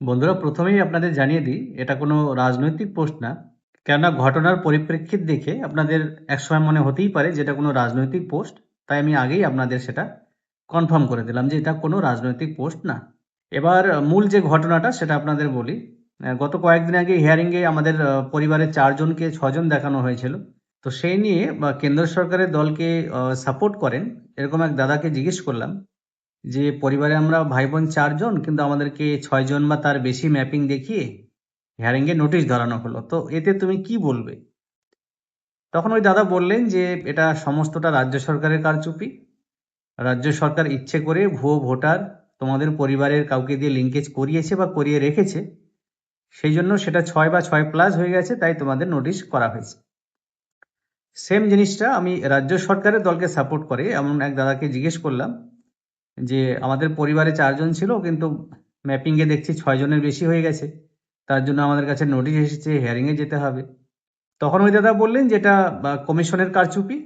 বন্ধুরা, প্রথমেই আপনাদের জানিয়ে দিই, এটা কোনো রাজনৈতিক পোস্ট না। কেননা ঘটনার পরিপ্রেক্ষিত দেখে আপনাদের একসময় মনে হতেই পারে যে এটা কোনো রাজনৈতিক পোস্ট। তাই আমি আগেই আপনাদের সেটা কনফার্ম করে দিলাম যে এটা কোনো রাজনৈতিক পোস্ট না। এবার মূল যে ঘটনাটা সেটা আপনাদের বলি। গত কয়েকদিন আগে হিয়ারিংয়ে আমাদের পরিবারের ৪ জনকে ৬ জন দেখানো হয়েছিল। তো সেই নিয়ে কেন্দ্র সরকারের দলকে সাপোর্ট করেন এরকম এক দাদাকে জিজ্ঞেস করলাম যে, পরিবারে আমরা ভাই-বোন ৪ জন, কিন্তু আমাদেরকে ৬ জন বা তার বেশি ম্যাপিং দেখিয়ে হিয়ারিং এ নোটিশ ধরানো হলো। তো এতে তুমি কি বলবে? তখন ওই দাদা বললেন যে, এটা সমস্তটা রাজ্য সরকারের কারচুপি। রাজ্য সরকার ইচ্ছে করে ভুয়ো ভোটার তোমাদের পরিবারের কাউকে দিয়ে লিংকেজ করিয়েছে বা করিয়ে রেখেছে। সেইজন্য সেটা ৬ বা ৬ প্লাস হয়ে গেছে, তাই তোমাদের নোটিশ করা হয়েছে। সেম জিনিসটা আমি রাজ্য সরকারের দলকে সাপোর্ট করে এমন এক দাদাকে জিজ্ঞেস করলাম যে, আমাদের পরিবারে ৪ জন ছিল, কিন্তু ম্যাপিং এ দেখছি ৬ জনের বেশি হয়ে গেছে। তার জন্য আমাদের কাছে নোটিশ এসেছে, হিয়ারিং এ যেতে হবে। তখন ওই দাদা বললেন যে, এটা কমিশনের কারচুপি।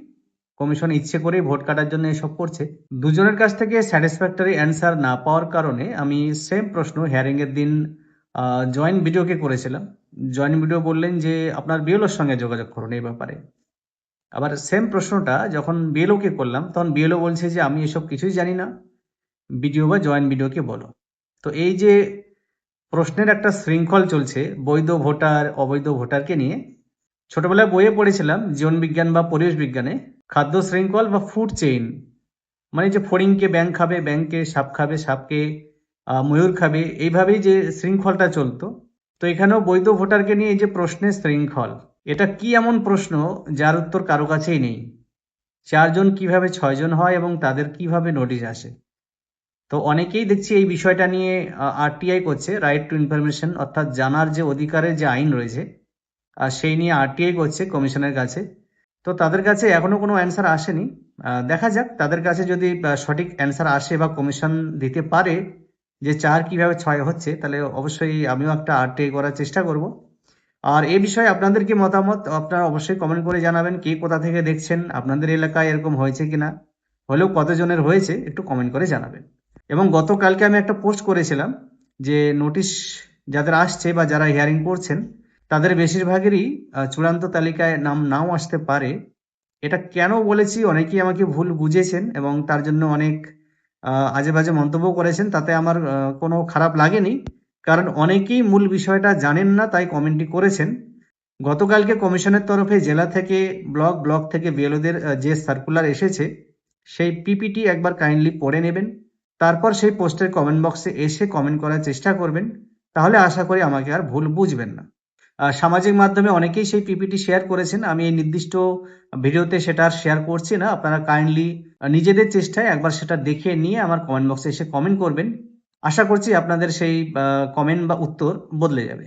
কমিশন ইচ্ছে করেই ভোট কাটার জন্য এসব করছে। দুজনের কাছ থেকে স্যাটিসফ্যাক্টরি অ্যান্সার না পাওয়ার কারণে আমি সেম প্রশ্ন হিয়ারিং এর দিন জয়েন্ট বিডিওকে করেছিলাম। জয়েন্ট বিডিও বললেন যে, আপনার বিএলওর সঙ্গে যোগাযোগ করুন এই ব্যাপারে। আবার সেম প্রশ্নটা যখন বিএলও কে করলাম, তখন বিএলও বলছে যে, আমি এসব কিছুই জানি না। বিডিও বা জয়েন্ট বিডিওকে বলো। তো এই যে প্রশ্নের একটা শৃঙ্খল চলছে বৈধ ভোটার অবৈধ ভোটারকে নিয়ে, ছোটবেলায় বইয়ে পড়েছিলাম জীবন বিজ্ঞান বা পরিবেশ বিজ্ঞানে, খাদ্য শৃঙ্খল বা ফুড চেইন, মানে যে ফড়িংকে ব্যাঙ খাবে, ব্যাঙকে সাপ খাবে, সাপকে ময়ূর খাবে, এইভাবেই যে শৃঙ্খলটা চলতো। তো এখানেও বৈধ ভোটারকে নিয়ে এই যে প্রশ্নের শৃঙ্খল, এটা কি এমন প্রশ্ন যার উত্তর কারো কাছেই নেই? ৪ জন কিভাবে ৬ জন হয় এবং তাদের কিভাবে নোটিশ আসে? তো অনেকেই দেখছি এই বিষয়টা নিয়ে আরটিআই করছে, রাইট টু ইনফরমেশন, অর্থাৎ জানার যে অধিকারের যে আইন রয়েছে, সেই নিয়ে আরটিআই করছে কমিশনের কাছে। তো তাদের কাছে এখনো কোনো অ্যান্সার আসেনি। দেখা যাক তাদের কাছে যদি সঠিক অ্যান্সার আসে বা কমিশন দিতে পারে যে ৪ কিভাবে ৬ হচ্ছে, তাহলে অবশ্যই আমিও একটা আরটিআই করার চেষ্টা করব। আর এ বিষয়ে আপনাদের কি মতামত, আপনারা অবশ্যই কমেন্ট করে জানাবেন। কে কোথা থেকে দেখছেন, আপনাদের এলাকায় এরকম হয়েছে কিনা, হলেও কতজনের হয়েছে একটু কমেন্ট করে জানাবেন। এবং গতকালকে আমি একটা পোস্ট করেছিলাম যে, নোটিশ যাদের আসছে বা যারা হিয়ারিং করছেন তাদের বেশিরভাগেরই চূড়ান্ত তালিকায় নাম নাও আসতে পারে। এটা কেন বলেছি, অনেকেই আমাকে ভুল বুঝেছেন এবং তার জন্য অনেক আজে বাজে মন্তব্য করেছেন। তাতে আমার কোনো খারাপ লাগেনি, কারণ অনেকেই মূল বিষয়টা জানেন না, তাই কমেন্টটি করেছেন। গতকালকে কমিশনের তরফে জেলা থেকে ব্লক, ব্লক থেকে বিএলওদের যে সার্কুলার এসেছে, সেই পিপিটি একবার কাইন্ডলি পড়ে নেবেন। তারপর সেই পোস্টের কমেন্ট বক্সে এসে কমেন্ট করার চেষ্টা করবেন। তাহলে আশা করি আমাকে আর ভুল বুঝবেন না। সামাজিক মাধ্যমে অনেকেই সেই পিপিটি শেয়ার করেছেন। আমি এই নির্দিষ্ট ভিডিওতে সেটা আর শেয়ার করছি না। আপনারা কাইন্ডলি নিজেদের চেষ্টায় একবার সেটা দেখে নিয়ে আমার কমেন্ট বক্সে এসে কমেন্ট করবেন। আশা করছি আপনাদের সেই কমেন্ট বা উত্তর বদলে যাবে।